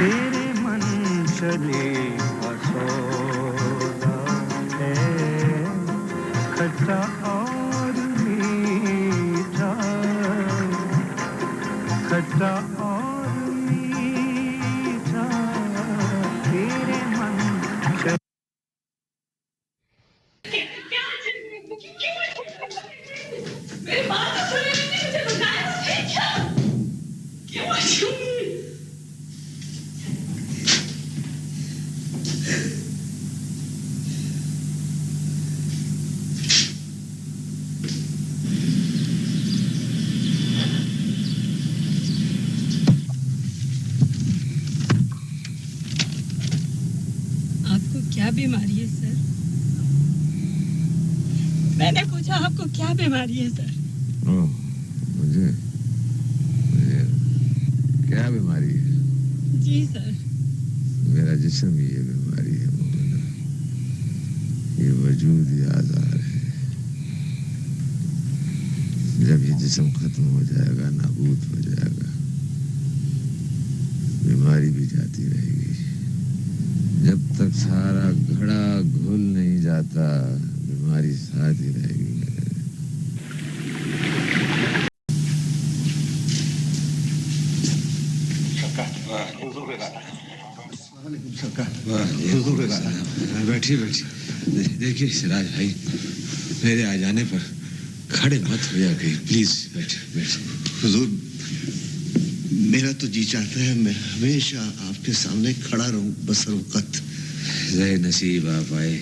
तेरे मन चले सौदा है खट्टा और मीठा खट्टा और मीठा तेरे मन चले मेरी बात तो सुनी नहीं, मुझे बताया तो सही क्या? क्यों क्यों? आपको क्या बीमारी है सर? मैंने पूछा आपको क्या बीमारी है सर? ओह, मुझे क्या बीमारी है? जी सर। मेरा जिस्म ही ये बीमारी है मोहना। ये वजूद ही आज़ार है। जब ये जिस्म खत्म हो जाएगा, नाबूद हो जाएगा, बीमारी भी जाती रहेगी। जब तक सारा घड़ा घुल नहीं जाता, बीमारी साथ ही रहेगी। बैठिए बैठिए। देखिए सिराज भाई, मेरे आ जाने पर खड़े मत हो जा कहीं, प्लीज बैठिए बैठिए। हुजूर, मेरा तो जी चाहता है मैं हमेशा आपके सामने खड़ा रहूं बसर वक्त। जय नसीब आप आए।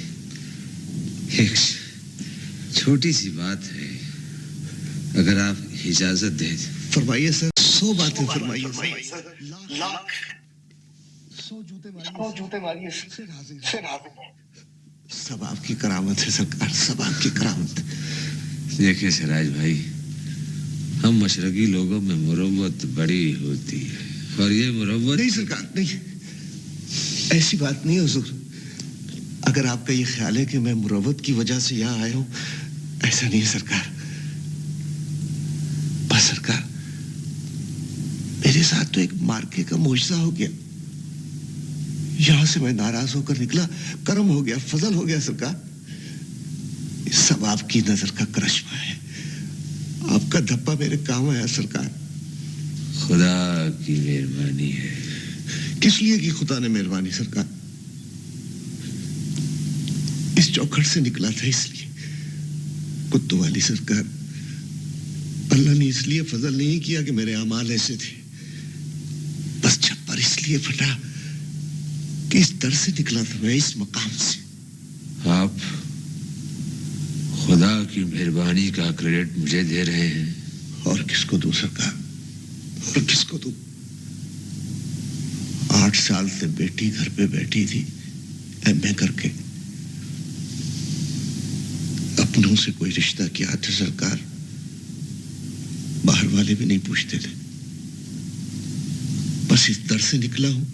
एक छोटी सी बात है, अगर आप इजाजत दें। फरमाइए सर, 100 बातें फरमाइए। लाख 100 जूते मारिए फिर हाजिर। सब आपकी करामत है सरकार, सब आपकी करामत। देखिए सिराज भाई, हम मशरकी लोगों में मुरव्वत बड़ी होती है, और ये मुरव्वत नहीं सरकार, नहीं, ऐसी बात नहीं है हुजूर। अगर आपका ये ख्याल है कि मैं मुरव्वत की वजह से यहाँ आया हूं, ऐसा नहीं है सरकार। बस सरकार, मेरे साथ तो एक मार्के का मुआवजा हो गया। यहां से मैं नाराज होकर निकला, कर्म हो गया, फजल हो गया सरकार। सब आपकी नजर का करिश्मा है। आपका धप्पा मेरे काम आया सरकार। खुदा की मेहरबानी है। किस लिए की खुदा ने मेहरबानी सरकार? इस चौखट से निकला था इसलिए। कुत्तों वाली सरकार, अल्लाह ने इसलिए फजल नहीं किया कि मेरे अमाल ऐसे थे। बस छप्पर इसलिए फटा कि इस दर से निकला था मैं, इस मकाम से। आप खुदा की मेहरबानी का क्रेडिट मुझे दे रहे हैं? और किसको दूं सरकार, और किसको दूं? 8 साल से बेटी घर पे बैठी थी एमए करके। अपनों से कोई रिश्ता किया था सरकार, बाहर वाले भी नहीं पूछते थे। बस इस दर से निकला हूं,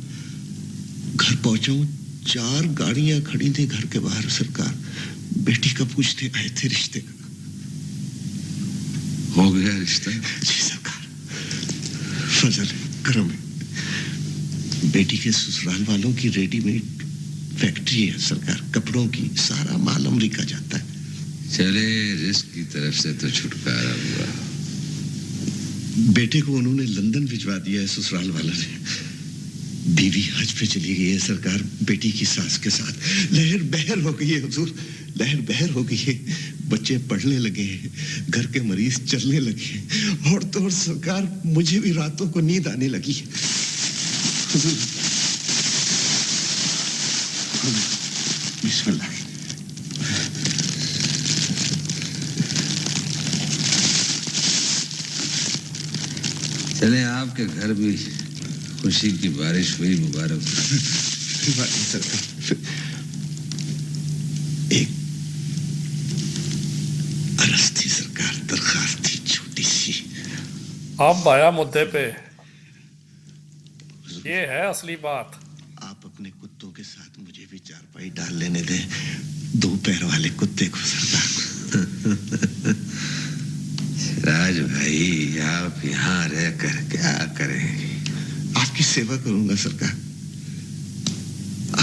घर पहुंचा हूं, 4 गाड़ियां खड़ी थी घर के बाहर सरकार। बेटी का पूछते आए थे रिश्ते का। हो गया रिश्ता? जी सरकार, फजल है, करम है। बेटी के ससुराल वालों की रेडीमेड फैक्ट्री है सरकार, कपड़ों की। सारा माल अमरीका जाता है। चले, रिस्क की तरफ से तो छुटकारा हुआ। बेटे को उन्होंने लंदन भिजवा दिया है ससुराल वालों ने। बीवी हज पे चली गई है सरकार, बेटी की सास के साथ। लहर बहर हो गई है हुजूर, लहर बहर हो गई है। बच्चे पढ़ने लगे हैं, घर के मरीज चलने लगे हैं, और तो और सरकार मुझे भी रातों को नींद आने लगी है। हुजूर, बिस्मिल्लाह। चले, आपके घर भी खुशी की बारिश हुई, मुबारक। सरकार, एक अर्ज थी सरकार, दरखास्त थी छोटी सी। अब आया मुद्दे पे। ये है असली बात। आप अपने कुत्तों के साथ मुझे भी चारपाई डाल लेने दें, 2 पैर वाले कुत्ते को सरकार। राज भाई, आप यहाँ रहकर क्या करेंगे? आपकी सेवा करूंगा सरकार,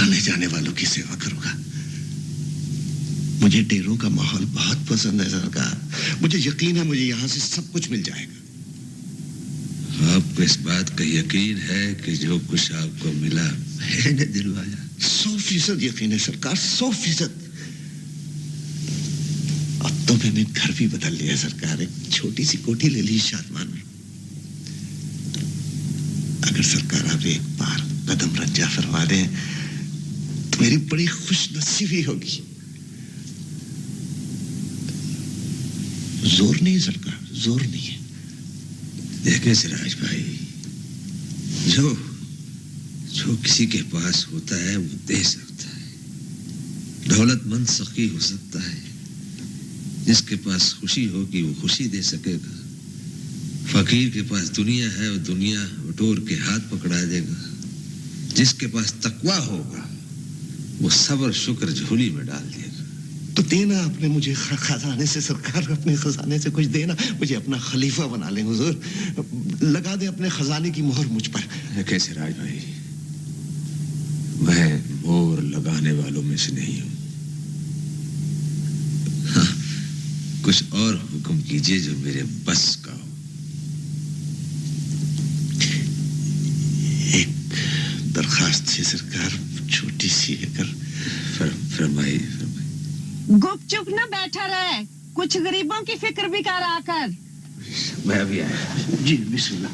आने जाने वालों की सेवा करूंगा। मुझे डेरों का माहौल बहुत पसंद है सरकार। मुझे यकीन है मुझे यहाँ से सब कुछ मिल जाएगा। आपको इस बात का यकीन है कि जो कुछ आपको मिला मैंने दिलवाया? 100% यकीन है सरकार, 100%। अब तो मैंने घर भी बदल लिया सरकार, एक छोटी सी कोठी ले ली शादमान में। अगर सरकार आप एक बार कदम रंजा फरमा दें तो मेरी बड़ी खुश नसीबी होगी। जोर नहीं सरकार, जोर नहीं है। देखें सिराज भाई, जो किसी के पास होता है वो दे सकता है। दौलतमंद सखी हो सकता है, जिसके पास खुशी होगी वो खुशी दे सकेगा। फकीर के पास दुनिया है, वो दुनिया बटोर के हाथ पकड़ा देगा। जिसके पास तकवा होगा वो सब्र शुक्र झोली में डाल देगा। तो देना आपने मुझे खजाने से सरकार, अपने खजाने से कुछ देना। मुझे अपना खलीफा बना लें हुजूर, लगा दे अपने खजाने की मोहर मुझ पर। कैसे राज भाई, मैं मोहर लगाने वालों में से नहीं हूं। हाँ, कुछ और हुक्म कीजिए जो मेरे बस का हो। एक दरखास्त है सरकार, छोटी सी है, कर फरमाइए। गुपचुप न बैठा रहे, कुछ गरीबों की फिक्र भी कर आकर। मैं अभी आया। जी बिस्मिल्लाह।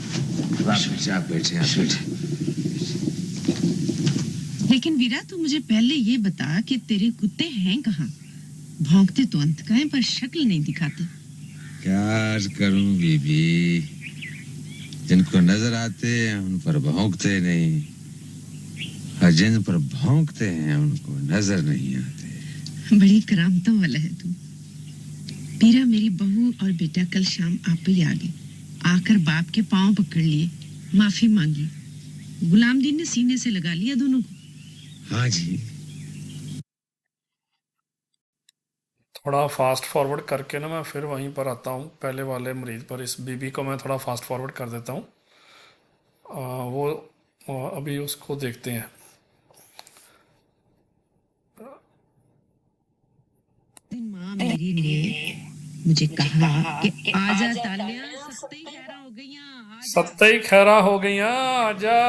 आप बैठे, आप बैठे। लेकिन वीरा, तू मुझे पहले ये बता कि तेरे कुत्ते हैं कहाँ? भौंकते तो अंत का है पर शक्ल नहीं दिखाते। क्या करूं बीबी, जिनको नजर आते हैं उन पर भौंकते नहीं, और जिन पर भौंकते हैं उनको नजर नहीं आते। बड़ी करामतों वाला है तू। वीरा, मेरी बहू और बेटा कल शाम आप ही आ गए। आकर बाप के पांव पकड़ लिए, माफी मांगी। गुलामदीन ने सीने से लगा लिया दोनों को। हाँ जी। थोड़ा फास्ट फॉरवर्ड करके ना मैं फिर वहीं पर आता हूँ, पहले वाले मरीज पर। इस बीबी को मैं थोड़ा फास्ट फॉरवर्ड कर देता हूँ। अभी उसको देखते हैं। माँ मेरी ने मुझे कहा कि आजा तालिया, सत्ते खैरा हो गईयां। सत्ते खैरा हो गईयां, आजा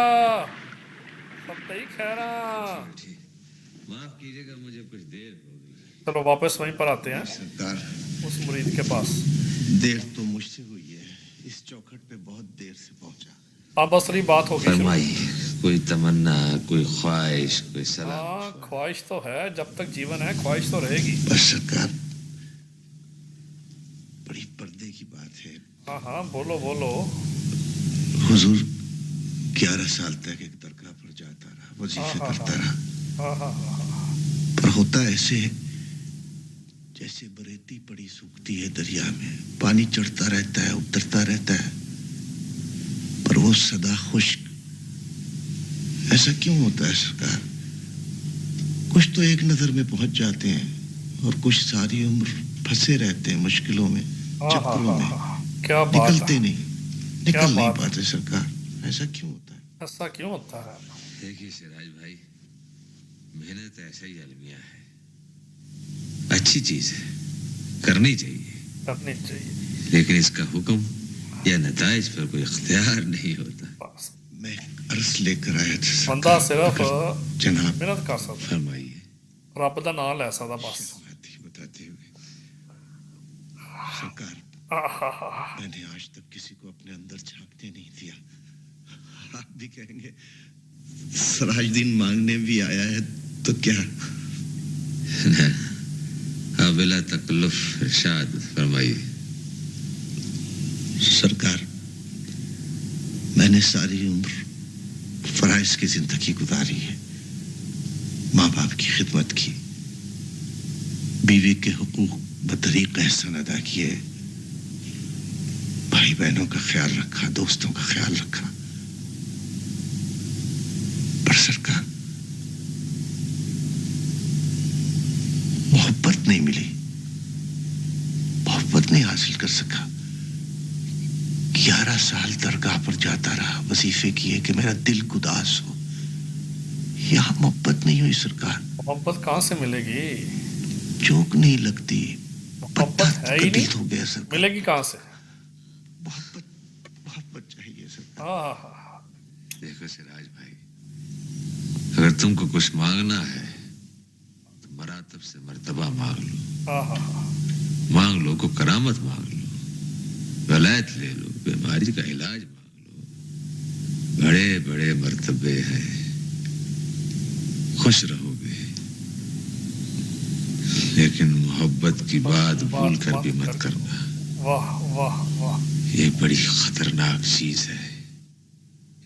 सत्ते खैरा। माफ कीजिएगा, मुझे कुछ देर हो गई। चलो वापस वहीं पर आते हैं, सरकार, उस मरीज के पास। देर तो मुझसे हुई है, इस चौखट पे बहुत देर से पहुंचा। अब असली बात होगी। फरमाइए, कोई तमन्ना, कोई ख्वाहिश, कोई सलाह? हाँ, ख्वाहिश तो है, जब तक जीवन है ख्वाहिश तो रहेगी। बस सरकार, बड़ी पर्दे की बात है। हाँ हाँ, बोलो बोलो। हुजूर 11 साल तक एक दरगाह पर जाता रहा, वजीफे करता रहा। हाँ हाँ हाँ। पर होता ऐसे है जैसे बरेती पड़ी सूखती है दरिया में, पानी चढ़ता रहता है, उतरता रहता है, पर वो सदा खुश्क। ऐसा क्यों होता है सरकार? कुछ तो एक नजर में पहुंच जाते हैं और कुछ सारी उम्र फंसे रहते हैं मुश्किलों में, चक्करों में, क्या बात निकलते है। नहीं, निकल नहीं पाते सरकार। ऐसा क्यों होता है? ऐसा क्यों होता है? देखिए सिराज भाई, मेहनत ऐसा ही अलमिया है, अच्छी चीज है, करनी चाहिए, करनी चाहिए, लेकिन इसका हुक्म या नताइज पर कोई इख्तियार नहीं होता। बस मैं अर्ज लेकर आया था सरकार। बंदा सिर्फ जनाब, मेहनत कर सकता, फरमाइए। रब दा नाम ले सकता बस। बताते हुए सरकार, मैंने आज तक किसी को अपने अंदर झांकने नहीं दिया। आप भी कहेंगे सराजुद्दीन मांगने भी आया है तो क्या? बिला तकल्लुफ इरशाद फरमाइए। सरकार, मैंने सारी उम्र फराइज की जिंदगी गुजारी है, माँ बाप की खिदमत की, बीवी के हुकूक बतरीक एहसान अदा किए, भाई बहनों का ख्याल रखा, दोस्तों का ख्याल रखा। पर सरकार, मोहब्बत नहीं मिली, मोहब्बत नहीं हासिल कर सका। 11 साल दरगाह पर जाता रहा, वजीफे किए कि मेरा दिल उदास हो। यहाँ मोहब्बत नहीं हुई सरकार, मोहब्बत कहाँ से मिलेगी? चोक नहीं लगती, मोहब्बत है ही कटील नहीं, हो गया सरकार। मिलेगी कहाँ से? मोहब्बत मोहब्बत चाहिए सरकार। हाँ, देखो सिराज भाई, अगर तुमको कुछ मांगना है तो मरातब से मर्तबा मांग लो, हाँ, मांग लो को करामत मांग लो, वलायत ले लो, बीमारी का इलाज मांग लो। बड़े बड़े मर्तबे हैं, खुश रहोगे। लेकिन मोहब्बत की बात भूल कर भी मत करना, वाह वाह वाह। ये बड़ी खतरनाक चीज है।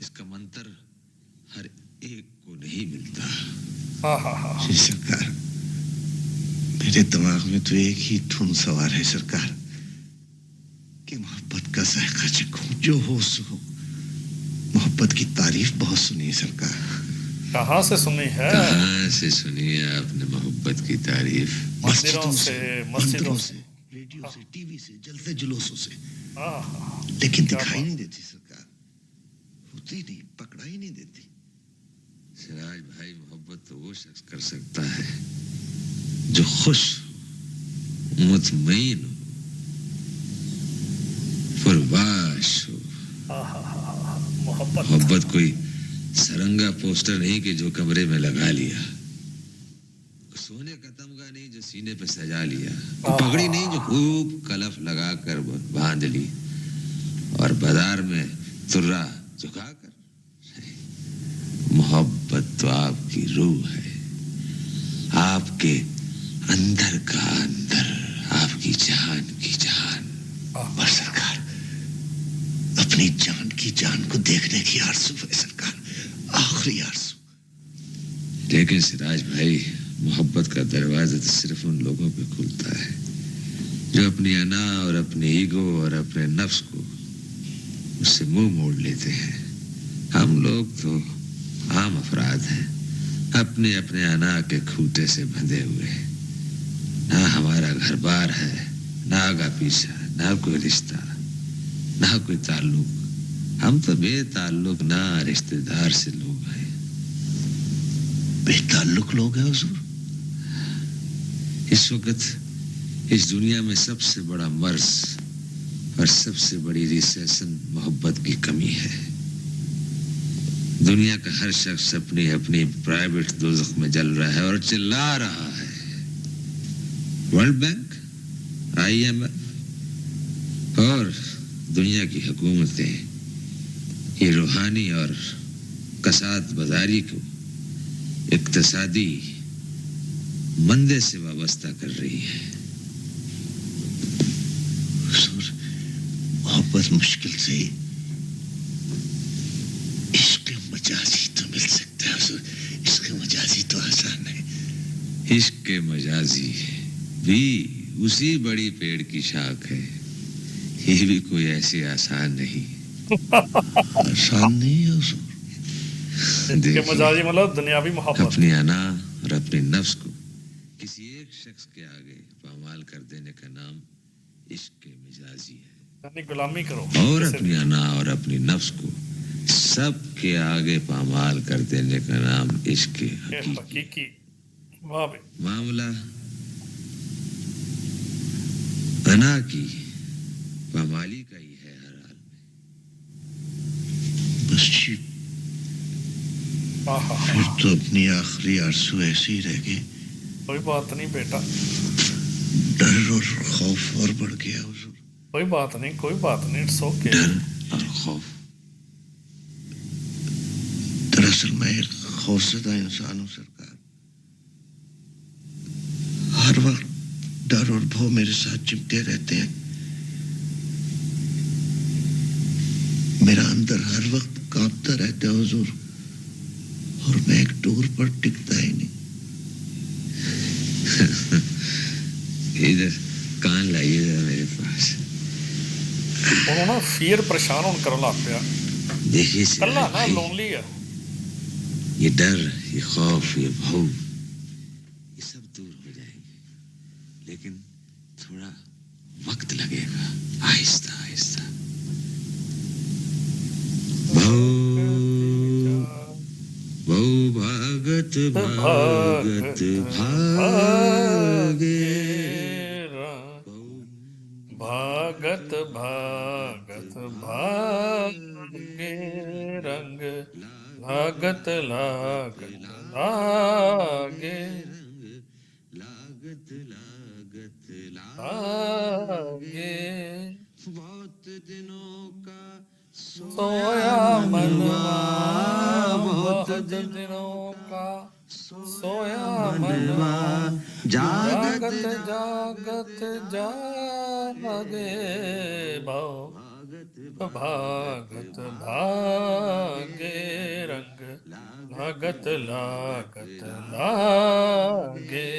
इसका मंत्र हर एक को नहीं मिलता। हाँ। जी सरकार, मेरे दिमाग में तो एक ही धुन सवार है सरकार, कि मोहब्बत का जायका चखूं, जो हो सो हो। मोहब्बत की तारीफ बहुत सुनी है सरकार। कहाँ से सुनी है? कहाँ से सुनी है आपने मोहब्बत की तारीफ? मंदिरों से, मस्जिदों से, रेडियो से, टीवी से, जलते जुलूसों से। हाँ। लेकिन क्या दिखाई बात। नहीं देती सरकार, होती नहीं, पकड़ा ही नहीं देती। सिराज भाई, मोहब्बत तो वो शख्स कर सकता है जो खुश हो, मुतमईन हो, पुरबाश हो। मोहब्बत कोई सरंगा पोस्टर नहीं कि जो कमरे में लगा लिया, सोने का तमगा नहीं जो सीने पे सजा लिया, पगड़ी नहीं जो खूब कलफ लगा कर बांध ली, और बाजार में तुर्रा झुका कर। मोहब्बत तो आपकी रूह है, आपके अंदर का अंदर, आपकी जान की जान। और सरकार, अपनी जान की जान को देखने की आरज़ू है सरकार, आखिरी आरज़ू। लेकिन सिराज भाई, मोहब्बत का दरवाजा तो सिर्फ उन लोगों पे खुलता है जो अपनी अना और अपने ईगो और अपने नफ्स को उससे मुंह मोड़ लेते हैं। हम लोग तो आम अफराद हैं, अपने अपने अना के खूटे से बंधे हुए। ना हमारा घर बार है, ना आगा पीछा, ना कोई रिश्ता, ना कोई ताल्लुक। हम तो बेताल्लुक ना रिश्तेदार से लोग हैं। बेताल्लुक लोग हैं हुजूर। इस वक्त इस दुनिया में सबसे बड़ा मर्ज और सबसे बड़ी रिसेशन मोहब्बत की कमी है। दुनिया का हर शख्स अपनी अपनी प्राइवेट दोज़ख में जल रहा है और चिल्ला रहा है। वर्ल्ड बैंक, IMF और दुनिया की हुकूमतें ये रूहानी और कसाद बाजारी को इक्तसादी मंदे से वाबस्ता कर रही है। मोहब्बत मुश्किल से इश्क मजाजी तो मिल सकता है हुजूर, इश्क मजाजी तो आसान है। इश्क मजाजी भी उसी बड़ी पेड़ की शाख है, ये भी कोई ऐसी आसान नहीं। आसान नहीं है हुजूर। इसके मजाजी मतलब दुनियावी मोहब्बत। अपनी अना और अपने नफ्स को किसी एक शख्स के आगे पामाल कर देने का नाम इश्क मिजाजी है। यानी गुलामी करो। और अपनी अना और अपनी नफ्स को सबके आगे पामाल कर देने का नाम इश्क हकीकी। वाह भाई। मामला अना की पामाली का ही है हर हाल में। बस जी, फिर तो अपनी आखिरी आरज़ू ऐसे ही रह गई। कोई बात नहीं बेटा, डर और खौफ और बढ़ गया हुजूर। कोई बात नहीं, कोई बात नहीं, इट्स ओके। डर और खौफ। दरअसल मैं एक खौफज़दा इंसान हूँ सरकार। हर वक्त डर और भौ मेरे साथ चिपके रहते हैं। मेरा अंदर हर वक्त कांपता रहता है हुजूर, और मैं एक टूर पर टिकता ही नहीं। इधर कान लाइए मेरे पास। उन्होंने फियर परेशान होने कर ला पिया। देखिए कल्ला ना, भाई, लोनली है। ये डर, ये खौफ, ये भौ, ये सब दूर हो जाएंगे, लेकिन थोड़ा वक्त लगेगा, आहिस्ता आहिस्ता। भौ बहु भागत भागत भागे भागत भागत भागे रंग लागत लागत लागे लागत लागत लागे बहुत दिनों का सोया मनवा बहुत दिनों का सोया मनवा जागत जागत जागे भागत भागे रंग लागत लागत लागे